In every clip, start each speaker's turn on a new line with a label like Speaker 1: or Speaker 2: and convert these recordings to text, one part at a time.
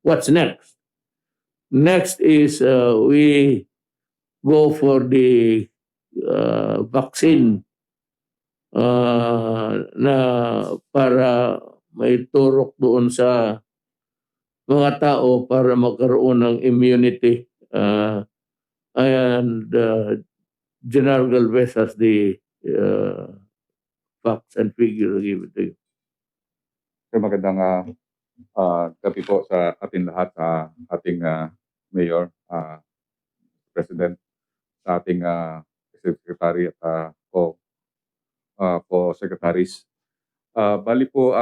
Speaker 1: what's next? Next is we go for the vaccine na para may turok doon sa mga tao para magkaroon ng immunity. And General Galvez has the facts and figures given to you.
Speaker 2: So magandang gabi po sa ating lahat, sa ating Mayor, President, sa ating Secretary at co-secretaries. Bali po,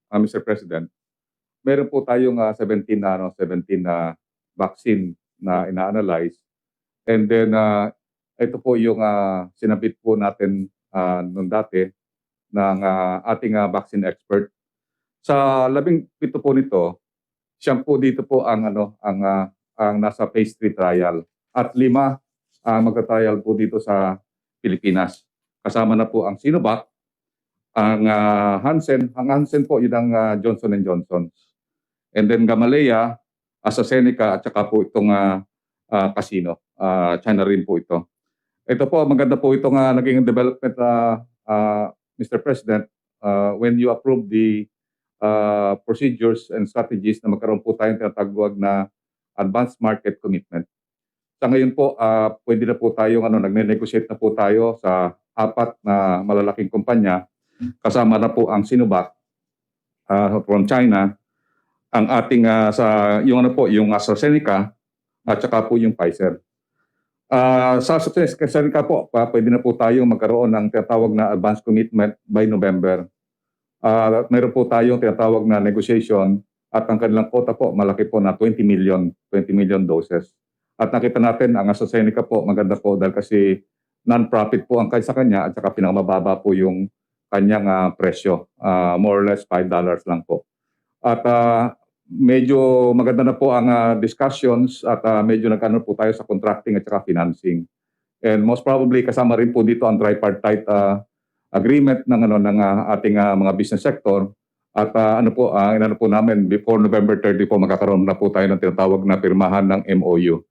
Speaker 2: Mr. President, meron po tayong 17 na vaccine na ina-analyze. And then ito po yung sinabit po natin noon dati ng ating vaccine expert. Sa 17 po nito, siyam po dito po ang nasa phase 3 trial at 5 magta-trial po dito sa Pilipinas. Kasama na po ang Sinovac, ang Hansen po yun ang Johnson & Johnson. And then Gamaleya, AstraZeneca at saka po itong Casino. China rin po ito. Ito po, maganda po itong naging development, Mr. President, when you approve the procedures and strategies na magkaroon po tayong tinatagwag na advanced market commitment. Sa ngayon po, pwede na po tayong nagne-negotiate na po tayo sa 4 na malalaking kumpanya. Kasama na po ang Sinovac from China, ang ating yung AstraZeneca at saka po yung Pfizer. Sa AstraZeneca po, pwede na po tayong magkaroon ng tinatawag na advanced commitment by November. Meron po tayong tinatawag na negotiation at ang kanilang quota po malaki po na 20 million doses. At nakita natin ang AstraZeneca po maganda po dahil kasi non-profit po ang kaysa kanya at saka pinakamababa po yung kanyang presyo. More or less $5 lang po. At medyo maganda na po ang discussions at medyo nagkano po tayo sa contracting at saka financing. And most probably kasama rin po dito ang tripartite agreement ng ating mga business sector at inano po namin before November 30 po magkakaroon na po tayo ng tinatawag na pirmahan ng MOU.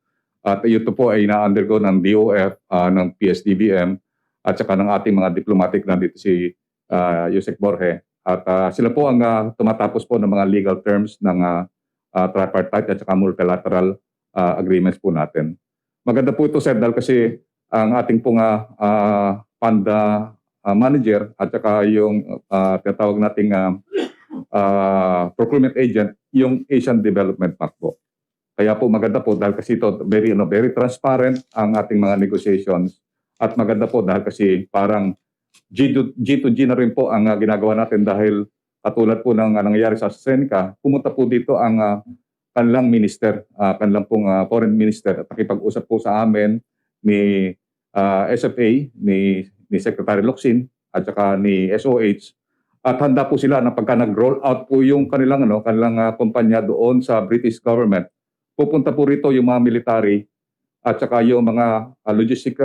Speaker 2: At ito po ay ina-undergo ng DOF, ng PSDBM at saka ng ating mga diplomatic na dito si Yusek Borge. At sila po ang tumatapos po ng mga legal terms ng tripartite at saka multilateral agreements po natin. Maganda po ito, sir, dahil kasi ang ating pong fund manager at saka yung tinatawag nating procurement agent, yung Asian Development Bank po. Kaya po maganda po dahil kasi ito very transparent ang ating mga negotiations at maganda po dahil kasi parang G2G na rin po ang ginagawa natin dahil katulad po ng nangyayari sa AstraZeneca, pumunta po dito ang kanilang minister, kanilang pong foreign minister at nakipag-usap po sa amin ni SFA, ni Secretary Locsin at saka ni SOH at handa po sila na pagka nag-roll out po yung kanilang kumpanya doon sa British government, pupunta po rito yung mga military at saka yung mga logistic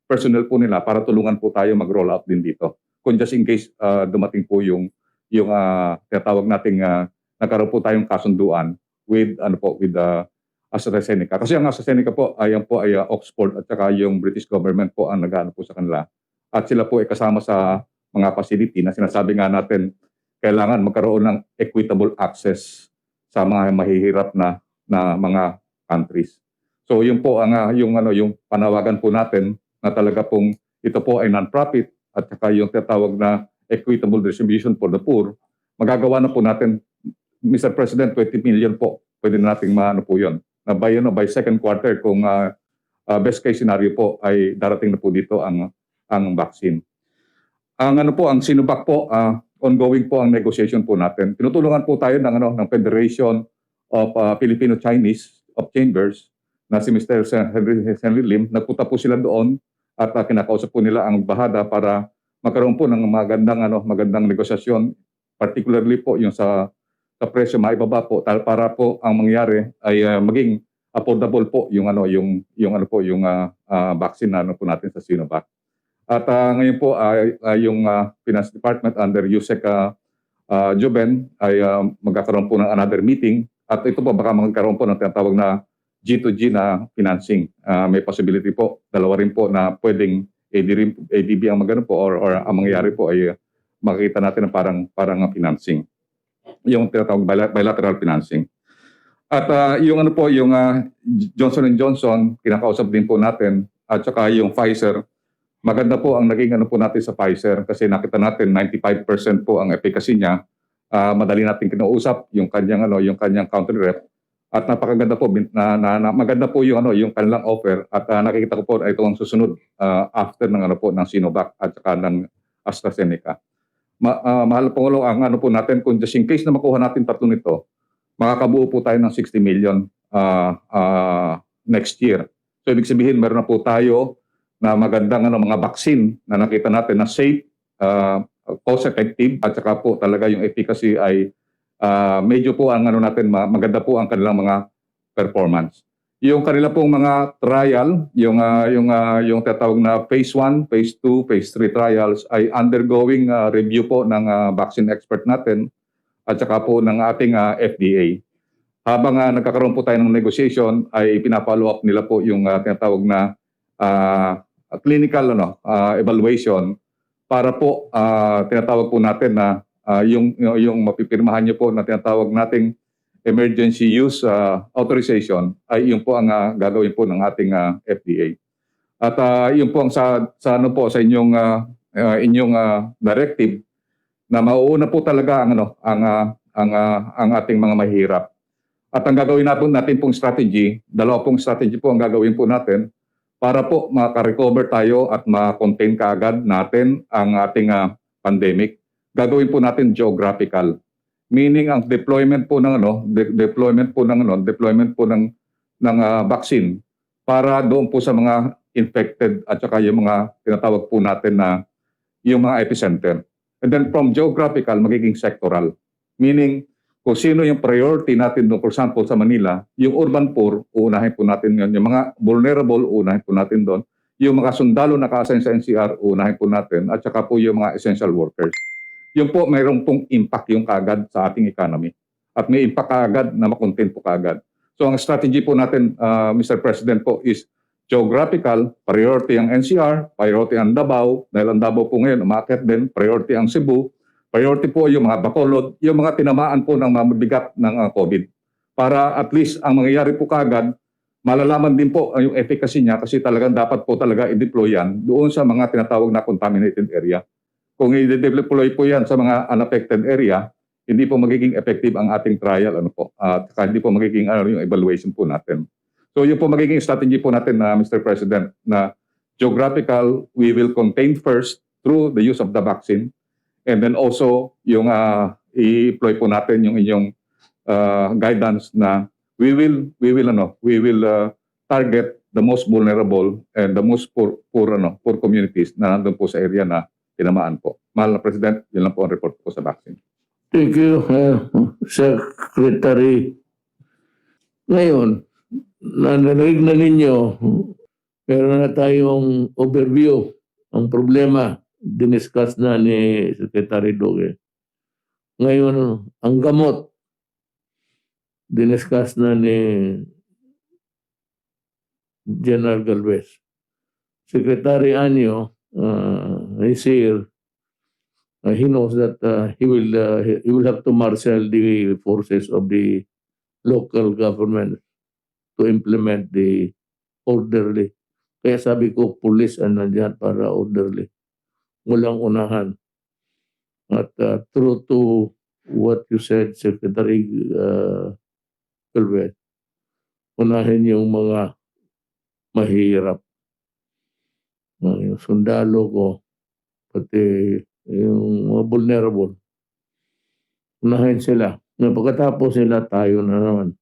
Speaker 2: personnel po nila para tulungan po tayo mag-roll out din dito. Kung just in case dumating po yung tinatawag nating nagkaroon po tayong kasunduan with AstraZeneca. Kasi ang AstraZeneca po ay Oxford at saka yung British government po ang nag-ano po sa kanila. At sila po ay kasama sa mga facility na sinasabi nga natin kailangan magkaroon ng equitable access sa mga mahihirap na mga countries. So yun po ang yung panawagan po natin na talaga pong ito po ay non-profit at saka yung tinatawag na equitable distribution for the poor. Magagawa na po natin, Mr. President, 20 million po. Pwede na nating maano po yun. Na by second quarter kung best case scenario po ay darating na po dito ang vaccine. Ang Sinovac po, ongoing po ang negotiation po natin. Tinutulungan po tayo ng Federation of Filipino-Chinese of Chambers na si Mr. Henry Lim. Nagpunta po sila doon at kinakausap po nila ang bahada para magkaroon po ng magandang negosasyon, particularly po yung sa presyo maibaba po para po ang mangyari ay maging affordable po yung vaccine na po natin sa Sinovac. At ngayon po yung Finance Department under Yusek Joben ay magkakaroon po ng another meeting At ito po baka magkaroon po ng tinatawag na G2G na financing. May possibility po, dalawa rin po na pwedeng ADB ang magano po or ang mangyayari po ay makikita natin na parang financing. Yung tinatawag bilateral financing. At yung ano po, yung Johnson & Johnson, kinakausap din po natin, at saka yung Pfizer, maganda po ang naging ano po natin sa Pfizer kasi nakita natin 95% po ang efficacy niya. Madali natin kinausap yung kanyang country rep at napakaganda po maganda po yung yung kanilang offer at nakikita ko po ito ang susunod after ng ng Sinovac at saka ng AstraZeneca. Mahal po ang ano po natin kung just in case na makuha natin tatlo nito, makakabuo po tayo ng 60 million next year. So ibig sabihin meron na po tayo na magandang mga vaccine na nakita natin na safe, cost-effective at saka po talaga yung efficacy ay medyo po ang natin maganda po ang kanilang mga performance. Yung kanila pong mga trial, yung tatawag na phase 1, phase 2, phase 3 trials ay undergoing review po ng vaccine expert natin at saka po ng ating FDA. Habang nagkakaroon po tayo ng negotiation ay pinapollow up nila po yung tinatawag na clinical evaluation para po tinatawag po natin na yung mapipirmahan niyo po na tinatawag nating emergency use authorization ay yun po ang gagawin po ng ating FDA. At yun po ang sa ano po sa inyong directive na mauuna po talaga ang ating mga mahirap. At ang gagawin natin pong strategy, dalawa pong strategy po ang gagawin po natin para po maka-recover tayo at ma-contain kaagad natin ang ating pandemic. Gagawin po natin geographical. Meaning ang deployment po ng vaccine para doon po sa mga infected at saka yung mga tinatawag po natin na yung mga epicenter. And then from geographical magiging sectoral. Meaning kung sino yung priority natin doon, for example, sa Manila, yung urban poor, uunahin po natin yun. Yung mga vulnerable, uunahin po natin doon. Yung mga sundalo na ka-assign sa NCR, uunahin po natin. At saka po yung mga essential workers. Yung po, mayroong pong impact yung kaagad sa ating economy. At may impact kaagad na makontain po kaagad. So ang strategy po natin, Mr. President po, is geographical, priority ang NCR, priority ang Davao, dahil ang Davao po ngayon, umakyat din, priority ang Cebu, priority po yung mga Bacolod, yung mga tinamaan po ng mabibigat ng COVID. Para at least ang mangyayari po kaagad, malalaman din po yung efficacy niya kasi talagang dapat po talaga i-deploy yan doon sa mga tinatawag na contaminated area. Kung i-deploy po yan sa mga unaffected area, hindi po magiging effective ang ating trial at hindi po magiging yung evaluation po natin. So yun po magiging strategy po natin na Mr. President na geographical, we will contain first through the use of the vaccine. And then also, yung i-employ po natin yung inyong guidance na we will target the most vulnerable and the most poor communities na nandun po sa area na tinamaan po. Mahal na President, yun lang po ang report po sa vaccine.
Speaker 1: Thank you, Secretary. Ngayon, narinig na ninyo, meron na tayong overview ang problema. Diniscuss na ni Secretary Duque. Ngayon, ang gamot, diniscuss na ni General Galvez. Secretary Anyo, is here. He knows that he will have to marshal the forces of the local government to implement the orderly. Kaya sabi ko, police nandiyan para orderly. Walang unahan. At true to what you said, Secretary Galvez, unahin yung mga mahirap. Yung sundalo ko, pati yung mga vulnerable. Unahin sila. Pagkatapos sila, tayo na naman.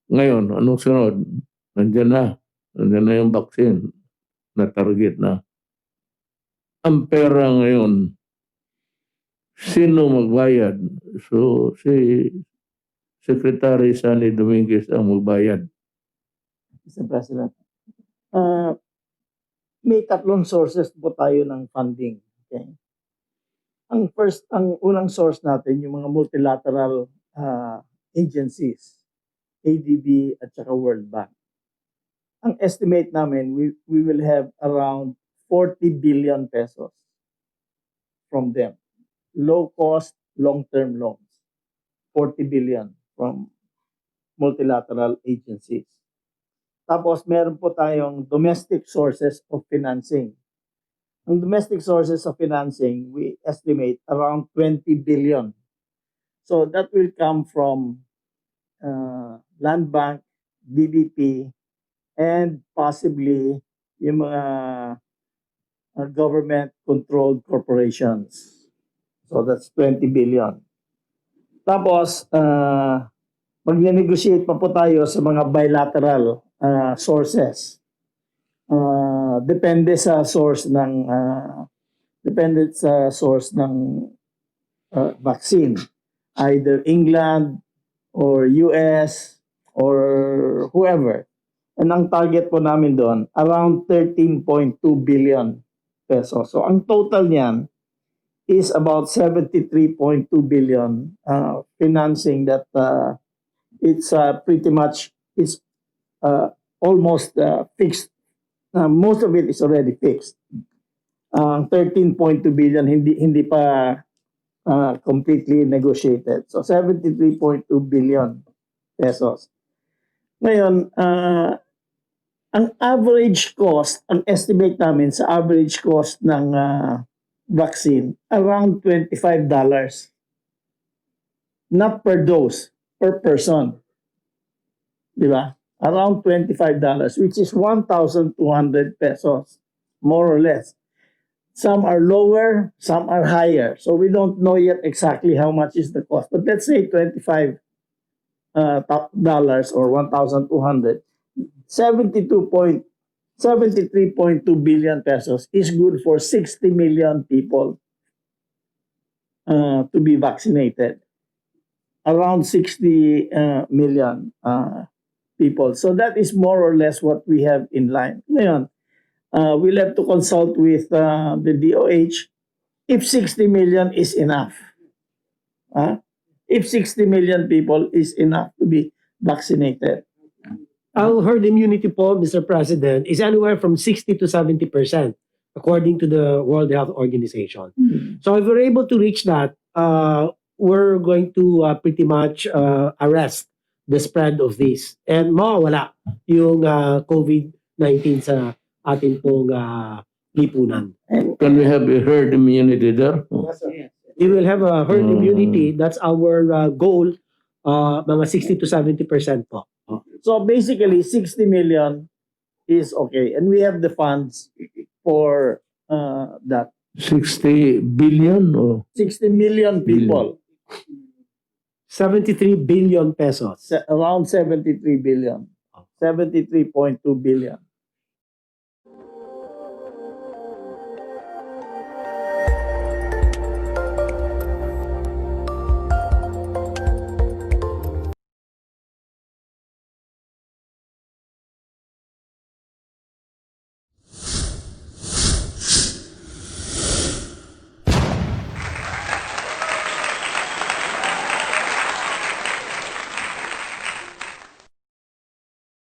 Speaker 1: Ngayon, anong sunod? Nandiyan na yung vaccine na target na. Ang pera ngayon, sino magbayad? So, si Secretary Sunny Dominguez ang magbayad.
Speaker 3: Mr. President. May tatlong sources po tayo ng funding. Okay? Ang unang source natin, yung mga multilateral agencies, ADB at saka World Bank. Ang estimate namin, we will have around 40 billion pesos from them. Low cost, long-term loans. 40 billion from multilateral agencies. Tapos meron po tayong domestic sources of financing. Ang domestic sources of financing, we estimate around 20 billion. So that will come from Land Bank, DBP, and possibly yung mga government-controlled corporations. So that's 20 billion. Tapos, mag-negotiate pa po tayo sa mga bilateral sources. Depende sa source ng vaccine. Either England or US or whoever. And ang target po namin doon, around 13.2 billion pesos. So ang total niyan is about 73.2 billion financing that it's pretty much almost fixed. Most of it is already fixed. 13.2 billion hindi pa completely negotiated. So 73.2 billion pesos. Ngayon, ang average cost, ang estimate namin sa average cost ng vaccine, around $25. Not per dose, per person. Di ba? Around $25, which is 1,200 pesos, more or less. Some are lower, some are higher. So we don't know yet exactly how much is the cost. But let's say $25 or 1,200. 73.2 billion pesos is good for 60 million people to be vaccinated. Around 60 million people. So that is more or less what we have in line. Ngayon, we'll have to consult with the DOH if 60 million is enough. If 60 million people is enough to be vaccinated.
Speaker 4: Ang herd immunity po, Mr. President, is anywhere from 60 to 70% according to the World Health Organization. So if we're able to reach that, we're going to pretty much arrest the spread of this. And mawawala yung COVID-19 sa ating pong lipunan.
Speaker 1: Can we have a herd immunity there?
Speaker 4: We will have a herd immunity. That's our goal. Mga 60 to 70% po.
Speaker 3: So basically, 60 million is okay. And we have the funds for that.
Speaker 1: 60 billion? Or
Speaker 3: 60 million people.
Speaker 4: 73 billion pesos.
Speaker 3: Around 73 billion. 73.2 billion.